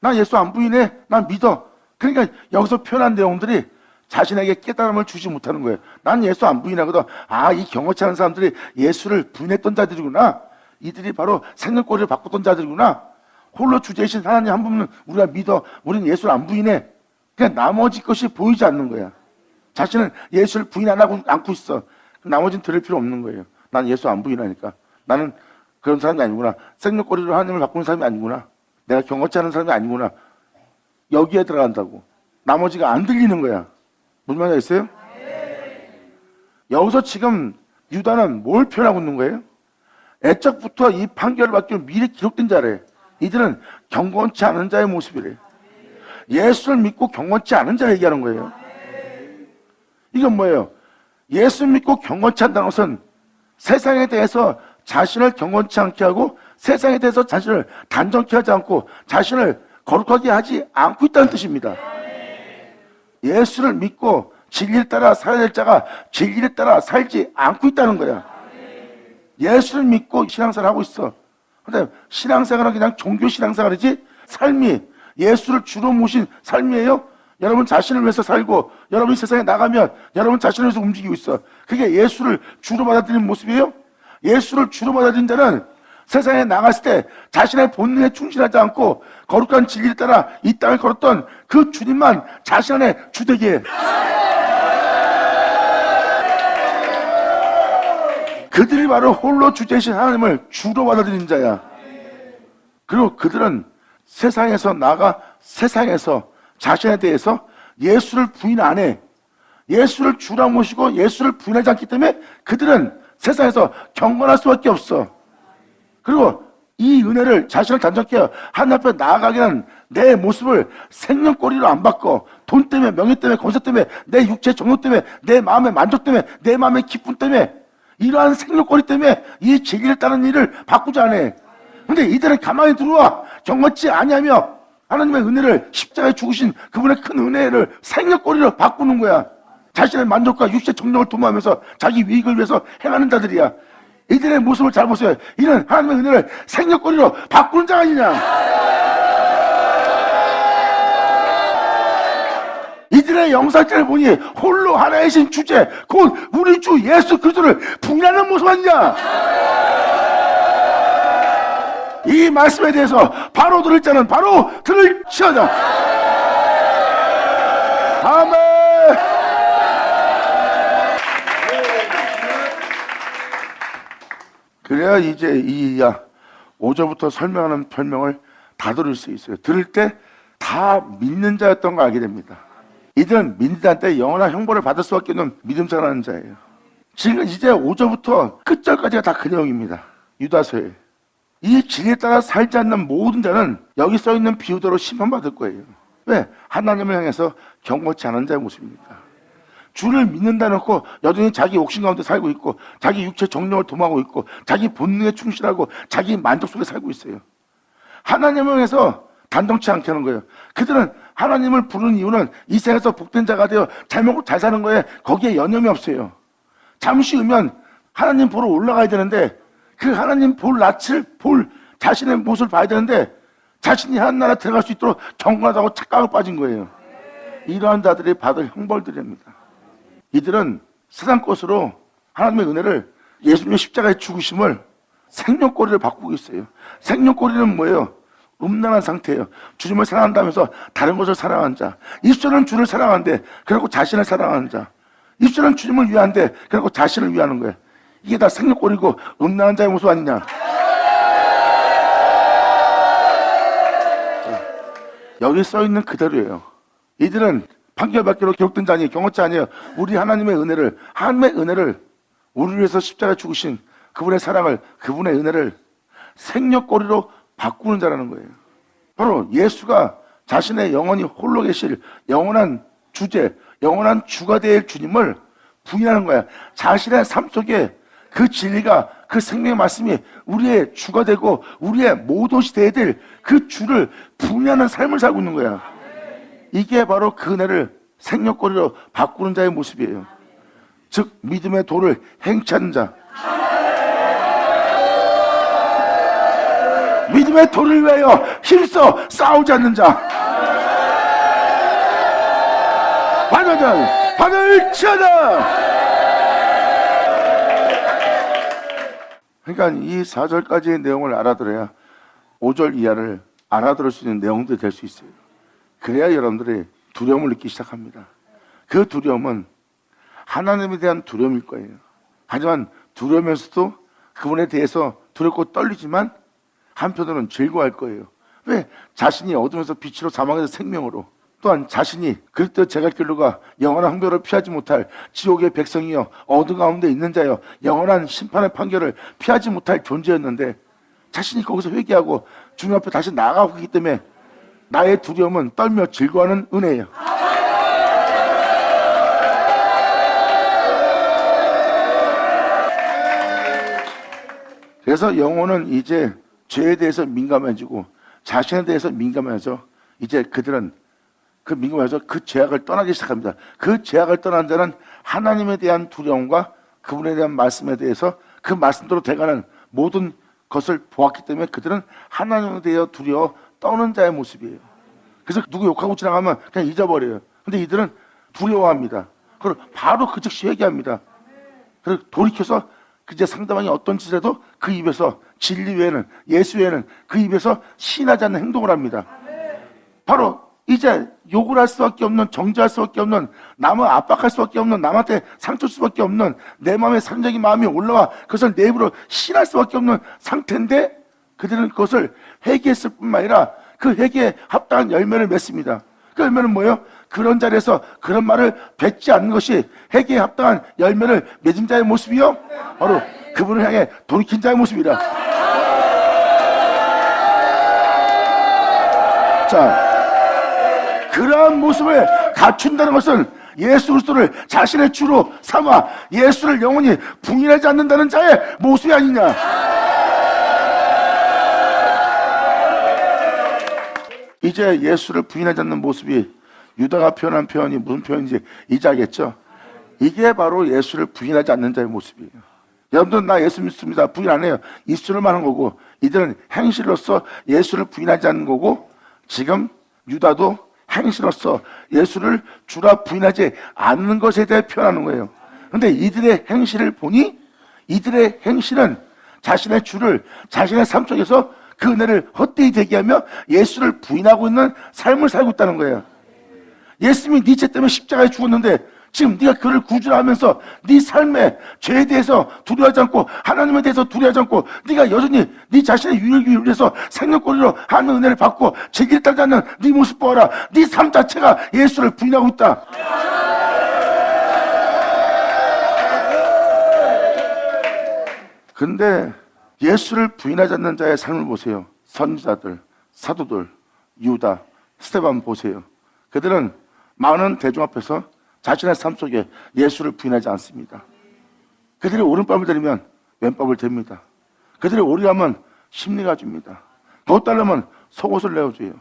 난 예수 안 부인해. 난 믿어. 그러니까 여기서 표현한 내용들이 자신에게 깨달음을 주지 못하는 거예요. 난 예수 안 부인하거든. 아, 이 경험치 않은 사람들이 예수를 부인했던 자들이구나. 이들이 바로 생명꼬리를 바꿨던 자들이구나. 홀로 주제이신 하나님 한 분은 우리가 믿어. 우리는 예수를 안 부인해. 그냥 나머지 것이 보이지 않는 거야. 자신은 예수를 부인 안 하고 않고 있어. 나머지는 들을 필요 없는 거예요. 난 예수 안 부인하니까. 나는 그런 사람이 아니구나. 생명꼬리로 하나님을 바꾸는 사람이 아니구나. 내가 경험치 않은 사람이 아니구나. 여기에 들어간다고. 나머지가 안 들리는 거야. 무슨 말인지 아시겠어요? 여기서 지금 유다는 뭘 표현하고 있는 거예요? 애적부터 이 판결을 받기 위해 미리 기록된 자래. 이들은 경건치 않은 자의 모습이래. 예수를 믿고 경건치 않은 자를 얘기하는 거예요. 이건 뭐예요? 예수를 믿고 경건치 않다는 것은 세상에 대해서 자신을 경건치 않게 하고 세상에 대해서 자신을 단정케 하지 않고 자신을 거룩하게 하지 않고 있다는 뜻입니다. 예수를 믿고 진리를 따라 살아야 될 자가 진리를 따라 살지 않고 있다는 거야. 예수를 믿고 신앙생활을 하고 있어. 근데 신앙생활은 그냥 종교 신앙생활이지 삶이 예수를 주로 모신 삶이에요? 여러분 자신을 위해서 살고 여러분이 세상에 나가면 여러분 자신을 위해서 움직이고 있어. 그게 예수를 주로 받아들이는 모습이에요? 예수를 주로 받아들인 자는 세상에 나갔을 때 자신의 본능에 충실하지 않고 거룩한 진리를 따라 이 땅을 걸었던 그 주님만 자신 안에 주되게 해. 그들이 바로 홀로 주제이신 하나님을 주로 받아들인 자야. 그리고 그들은 세상에서 나가 세상에서 자신에 대해서 예수를 부인 안 해. 예수를 주라 모시고 예수를 부인하지 않기 때문에 그들은 세상에서 경건할 수밖에 없어. 그리고 이 은혜를 자신을 단정케 해요. 하나님 앞에 나아가게 하는 내 모습을 생명꼬리로 안 바꿔. 돈 때문에, 명예 때문에, 권세 때문에, 내 육체 정욕 때문에, 내 마음의 만족 때문에, 내 마음의 기쁨 때문에, 이러한 생명꼬리 때문에 이 진리를 따르는 일을 바꾸지 않아. 근데 이들은 가만히 들어와 경건치 아니하며 하나님의 은혜를 십자가에 죽으신 그분의 큰 은혜를 생명꼬리로 바꾸는 거야. 자신의 만족과 육체 정욕을 도모하면서 자기 이익을 위해서 행하는 자들이야. 이들의 모습을 잘 보세요. 이는 하나님의 은혜를 생명꼬리로 바꾸는 자가 아니냐. 이들의 영상들을 보니 홀로 하나이신 주제 곧 우리 주 예수 그리스도를 부인하는 모습 아니냐. 이 말씀에 대해서 바로 들을 자는 바로 들을지어다. 아멘. 그래야 이제 이 5절부터 설명하는 설명을 다 들을 수 있어요. 들을 때 다 믿는 자였던 걸 알게 됩니다. 이들은 믿는다한테 영원한 형벌을 받을 수밖에 없는 믿음 생활하는 자예요. 지금 이제 5절부터 끝절까지가 다 그 내용입니다. 유다서에 이 진리에 따라 살지 않는 모든 자는 여기 써있는 비유대로 심판받을 거예요. 왜? 하나님을 향해서 경건치 않은 자의 모습입니다. 주를 믿는다 놓고 여전히 자기 욕심 가운데 살고 있고 자기 육체 정욕을 도모하고 있고 자기 본능에 충실하고 자기 만족 속에 살고 있어요. 하나님을 향해서 단정치 않게 하는 거예요. 그들은 하나님을 부르는 이유는 이 세상에서 복된 자가 되어 잘 먹고 잘 사는 거에 거기에 여념이 없어요. 잠시 후면 하나님 보러 올라가야 되는데 그 하나님 볼 낯을 볼 자신의 모습을 봐야 되는데 자신이 하나님 나라 들어갈 수 있도록 경건하다고 착각을 빠진 거예요. 이러한 자들이 받을 형벌들입니다. 이들은 세상 것으로 하나님의 은혜를 예수님의 십자가의 죽으심을 생명꼬리를 바꾸고 있어요. 생명꼬리는 뭐예요? 음란한 상태예요. 주님을 사랑한다면서 다른 것을 사랑한 자. 입술은 주를 사랑하는데 그리고 자신을 사랑하는 자. 입술은 주님을 위한데 그리고 자신을 위하는 거예요. 이게 다 생명꼬리고 음란한 자의 모습 아니냐. 여기 써있는 그대로예요. 이들은 판결받기로 기록된 자 아니에요. 경험자 아니에요. 우리 하나님의 은혜를 우리를 위해서 십자가에 죽으신 그분의 사랑을, 그분의 은혜를 생명꼬리로 바꾸는 자라는 거예요. 바로 예수가 자신의 영원히 홀로 계실 영원한 주제, 영원한 주가 될 주님을 부인하는 거야. 자신의 삶 속에 그 진리가, 그 생명의 말씀이 우리의 주가 되고 우리의 모든 것이 되어야 될 그 주를 부인하는 삶을 살고 있는 거야. 이게 바로 그 은혜를 생명꼬리로 바꾸는 자의 모습이에요. 즉 믿음의 도를 행치하는 자. 믿음의 도를 위하여 힘써 싸우지 않는 자. 반을 치하다. 그러니까 이 4절까지의 내용을 알아들어야 5절 이하를 알아들을 수 있는 내용들이 될 수 있어요. 그래야 여러분들이 두려움을 느끼기 시작합니다. 그 두려움은 하나님에 대한 두려움일 거예요. 하지만 두려우면서도 그분에 대해서 두렵고 떨리지만 한편으로는 즐거워할 거예요. 왜? 자신이 어둠에서 빛으로 사망에서 생명으로 또한 자신이 그리스도 제갈 길로 가 영원한 항별을 피하지 못할 지옥의 백성이여 어둠 가운데 있는 자여 영원한 심판의 판결을 피하지 못할 존재였는데 자신이 거기서 회개하고 주님 앞에 다시 나아가고 있기 때문에 나의 두려움은 떨며 즐거워하는 은혜예요. 그래서 영혼은 이제 죄에 대해서 민감해지고 자신에 대해서 민감해져 이제 그들은 그 민감해서 그 죄악을 떠나기 시작합니다. 그 죄악을 떠난 자는 하나님에 대한 두려움과 그분에 대한 말씀에 대해서 그 말씀대로 돼가는 모든 것을 보았기 때문에 그들은 하나님에 대해 두려워 떠는 자의 모습이에요. 그래서 누구 욕하고 지나가면 그냥 잊어버려요. 근데 이들은 두려워합니다. 그걸 바로 그 즉시 회개합니다. 그리고 돌이켜서 이제 상대방이 어떤 짓을 해도 그 입에서 진리 외에는, 예수 외에는 그 입에서 신하지 않는 행동을 합니다. 바로 이제 욕을 할 수밖에 없는, 정죄할 수밖에 없는, 남을 압박할 수밖에 없는, 남한테 상처 줄 수밖에 없는 내 마음에 상적인 마음이 올라와 그것을 내 입으로 신할 수밖에 없는 상태인데, 그들은 그것을 회개했을 뿐만 아니라 그 회개에 합당한 열매를 맺습니다. 그 열매는 뭐예요? 그런 자리에서 그런 말을 뱉지 않는 것이 회개에 합당한 열매를 맺은 자의 모습이요, 바로 그분을 향해 돌이킨 자의 모습이다. 자, 그러한 모습을 갖춘다는 것은 예수 그리스도를 자신의 주로 삼아 예수를 영원히 부인하지 않는다는 자의 모습이 아니냐. 이제 예수를 부인하지 않는 모습이, 유다가 표현한 표현이 무슨 표현인지 이제 알겠죠? 이게 바로 예수를 부인하지 않는 자의 모습이에요. 여러분들 나 예수 믿습니다, 부인 안 해요, 입술로만 하는 거고, 이들은 행실로서 예수를 부인하지 않는 거고, 지금 유다도 행실로서 예수를 주라 부인하지 않는 것에 대해 표현하는 거예요. 그런데 이들의 행실을 보니 이들의 행실은 자신의 주를 자신의 삶 속에서 그 은혜를 헛되이 대기하며 예수를 부인하고 있는 삶을 살고 있다는 거예요. 예수님이 네 죄 때문에 십자가에 죽었는데 지금 네가 그를 구주라 하면서 네 삶에 죄에 대해서 두려워하지 않고 하나님에 대해서 두려워하지 않고 네가 여전히 네 자신의 유익을 위해서 생명권리로 하는 은혜를 받고 제기를 따르지 않는 네 모습 보아라. 네 삶 자체가 예수를 부인하고 있다. 근데 예수를 부인하지 않는 자의 삶을 보세요. 선지자들, 사도들, 유다, 스데반 보세요. 그들은 많은 대중 앞에서 자신의 삶 속에 예수를 부인하지 않습니다. 그들이 오른밤을 들이면 왼밤을 댑니다. 그들이 오리하면 심리가 줍니다. 더 따르면 속옷을 내어줘요.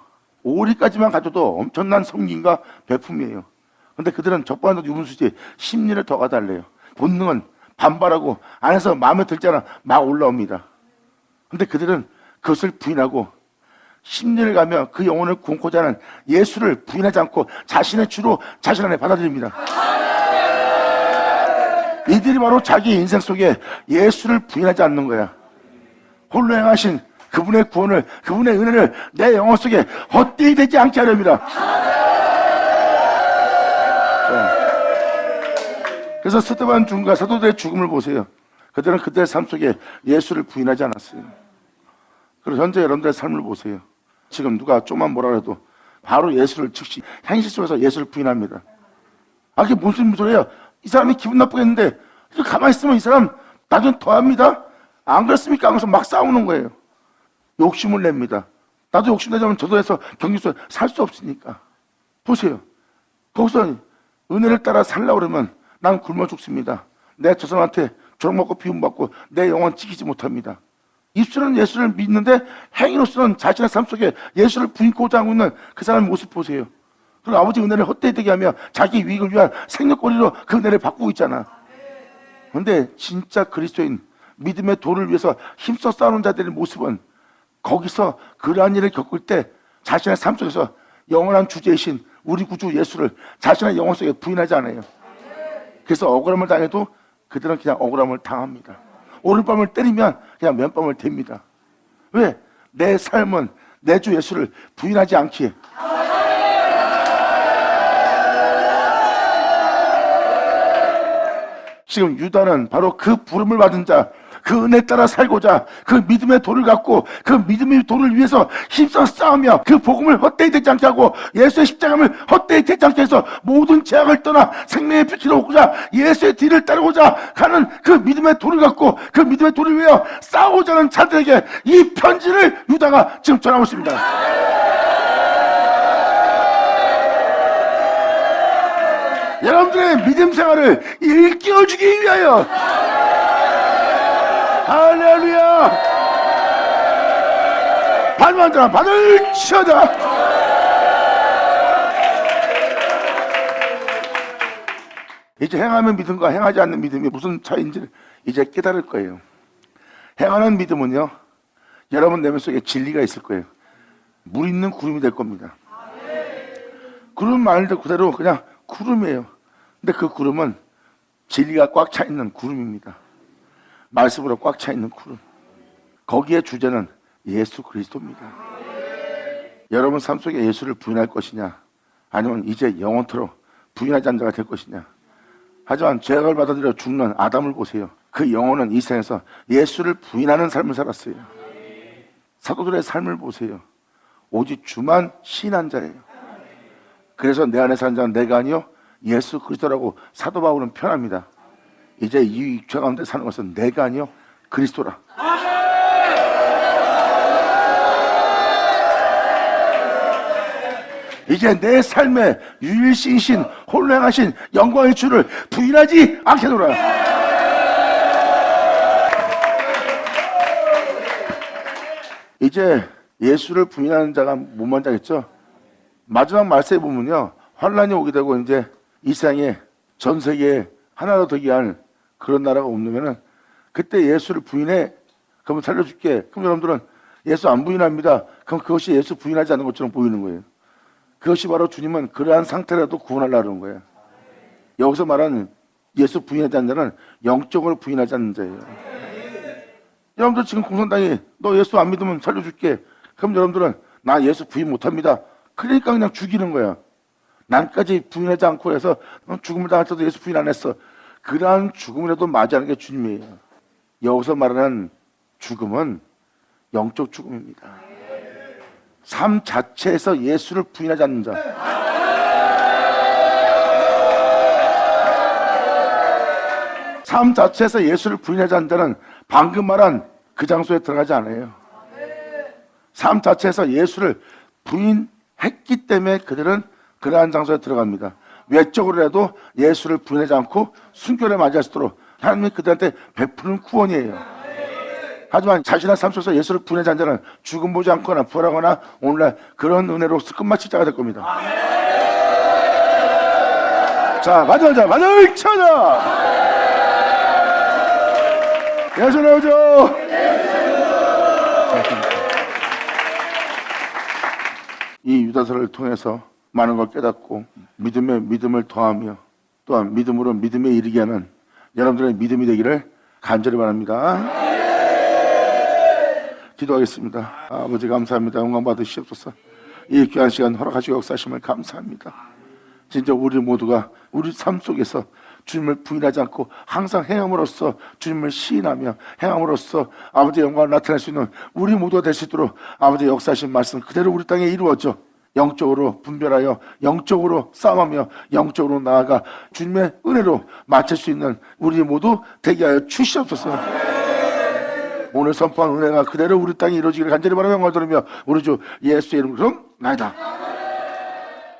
오리까지만 가져도 엄청난 섬김과 배품이에요. 그런데 그들은 적반하장도 유분수지 심리를 더 가달래요. 본능은 반발하고 안에서 마음에 들지 않아 막 올라옵니다. 그런데 그들은 그것을 부인하고 심리를 가며 그 영혼을 구원코자 하는 예수를 부인하지 않고 자신의 주로 자신 안에 받아들입니다. 이들이 바로 자기 인생 속에 예수를 부인하지 않는 거야. 홀로 행하신 그분의 구원을, 그분의 은혜를 내 영혼 속에 헛되이 되지 않게 하렵니다. 그래서 스데반 중과 사도들의 죽음을 보세요. 그들은 그들의 삶 속에 예수를 부인하지 않았어요. 그리고 현재 여러분들의 삶을 보세요. 지금 누가 좀만 뭐라 해도 바로 예수를 즉시 행실 속에서 예수를 부인합니다. 아, 그게 무슨 소리예요? 이 사람이 기분 나쁘겠는데 가만히 있으면 이 사람 나중에 더합니다. 안 그렇습니까? 하면서 막 싸우는 거예요. 욕심을 냅니다. 나도 욕심 내자면 저도 해서 경기소에 살 수 없으니까. 보세요. 거기서 은혜를 따라 살려고 그러면 난 굶어 죽습니다. 내 저 사람한테 조롱받고 비움받고 내 영혼 지키지 못합니다. 입술은 예수를 믿는데 행위로서는 자신의 삶 속에 예수를 부인고자 하고 있는 그 사람의 모습 보세요. 그리고 아버지 은혜를 헛되이 되게 하며 자기 유익을 위한 생명권리로 그 은혜를 바꾸고 있잖아. 그런데 진짜 그리스도인, 믿음의 도를 위해서 힘써 싸우는 자들의 모습은 거기서 그러한 일을 겪을 때 자신의 삶 속에서 영원한 주제이신 우리 구주 예수를 자신의 영혼 속에 부인하지 않아요. 그래서 억울함을 당해도 그들은 그냥 억울함을 당합니다. 오른밤을 때리면 그냥 왼밤을 댑니다. 왜? 내 삶은 내 주 예수를 부인하지 않기에. 지금 유다는 바로 그 부름을 받은 자, 그 은혜 따라 살고자 그 믿음의 돌을 갖고 그 믿음의 돌을 위해서 힘써 싸우며 그 복음을 헛되이 되지 않게 하고 예수의 십자가를 헛되이 되지 않게 해서 모든 제약을 떠나 생명의 빛을 얻고자 예수의 뒤를 따르고자 가는 그 믿음의 돌을 갖고 그 믿음의 돌을 위하여 싸우고자 하는 자들에게 이 편지를 유다가 지금 전하고 있습니다. 여러분들의 믿음 생활을 일깨워주기 위하여. 할렐루야! 받는 자는 받을지어다. 이제 행하는 믿음과 행하지 않는 믿음이 무슨 차이인지를 이제 깨달을 거예요. 행하는 믿음은요, 여러분 내면 속에 진리가 있을 거예요. 물 있는 구름이 될 겁니다. 구름 말 그대로 그냥 구름이에요. 근데 그 구름은 진리가 꽉 차 있는 구름입니다. 말씀으로 꽉 차 있는 구름. 거기에 주제는 예수 그리스도입니다. 여러분 삶 속에 예수를 부인할 것이냐, 아니면 이제 영원토록 부인하지 않는 자가 될 것이냐. 하지만 죄악을 받아들여 죽는 아담을 보세요. 그 영혼은 이 세상에서 예수를 부인하는 삶을 살았어요. 사도들의 삶을 보세요. 오직 주만 시인한 자예요. 그래서 내 안에 사는 자는 내가 아니요 예수 그리스도라고 사도 바울은 표현합니다. 이제 이 육체 가운데 사는 것은 내가 아니요 그리스도라. 이제 내 삶에 유일신이신 홀로 행하신 영광의 주를 부인하지 않겠노라. 이제 예수를 부인하는 자가 뭐만 자겠죠? 마지막 말세에 보면요, 환란이 오게 되고 이제 이 세상에 전 세계에 하나로 되게 할 그런 나라가 없으면은 그때 예수를 부인해. 그러면 살려줄게. 그럼 여러분들은 예수 안 부인합니다. 그럼 그것이 예수 부인하지 않는 것처럼 보이는 거예요. 그것이 바로 주님은 그러한 상태라도 구원하려는 거예요. 여기서 말하는 예수 부인하지 않는 자는 영적으로 부인하지 않는 자예요. 여러분들 지금 공산당이 너 예수 안 믿으면 살려줄게. 그럼 여러분들은 나 예수 부인 못합니다. 그러니까 그냥 죽이는 거야. 난까지 부인하지 않고 해서 죽음을 당할 때도 예수 부인 안 했어. 그러한 죽음이라도 맞이하는 게 주님이에요. 여기서 말하는 죽음은 영적 죽음입니다. 삶 자체에서 예수를 부인하지 않는 자. 삶 자체에서 예수를 부인하지 않는 자는 방금 말한 그 장소에 들어가지 않아요. 삶 자체에서 예수를 부인했기 때문에 그들은 그러한 장소에 들어갑니다. 외적으로라도 예수를 부인하지 않고 순교를 맞이할 수 있도록 하나님이 그들한테 베푸는 구원이에요. 하지만 자신의 삶 속에서 예수를 부인하지 않는 자는 죽음 보지 않거나 부활하거나 오늘날 그런 은혜로 끝마칠 자가 될 겁니다. 자, 마지막 쳐자. 예수 나오죠. 이 유다서를 통해서 많은 걸 깨닫고 믿음에 믿음을 더하며 또한 믿음으로 믿음에 이르게 하는 여러분들의 믿음이 되기를 간절히 바랍니다. 기도하겠습니다. 아버지 감사합니다. 영광 받으시옵소서. 이 귀한 시간 허락하시고 역사하심을 감사합니다. 진짜 우리 모두가 우리 삶 속에서 주님을 부인하지 않고 항상 행함으로써 주님을 시인하며 행함으로써 아버지의 영광을 나타낼 수 있는 우리 모두가 될 수 있도록 아버지의 역사하신 말씀 그대로 우리 땅에 이루어져 영적으로 분별하여 영적으로 싸움하며 영적으로 나아가 주님의 은혜로 마칠 수 있는 우리 모두 되게 하여 주시옵소서. 오늘 선포한 은혜가 그대로 우리 땅에 이루어지기를 간절히 바라며 영광을 돌리며 우리 주 예수의 이름으로 나이다.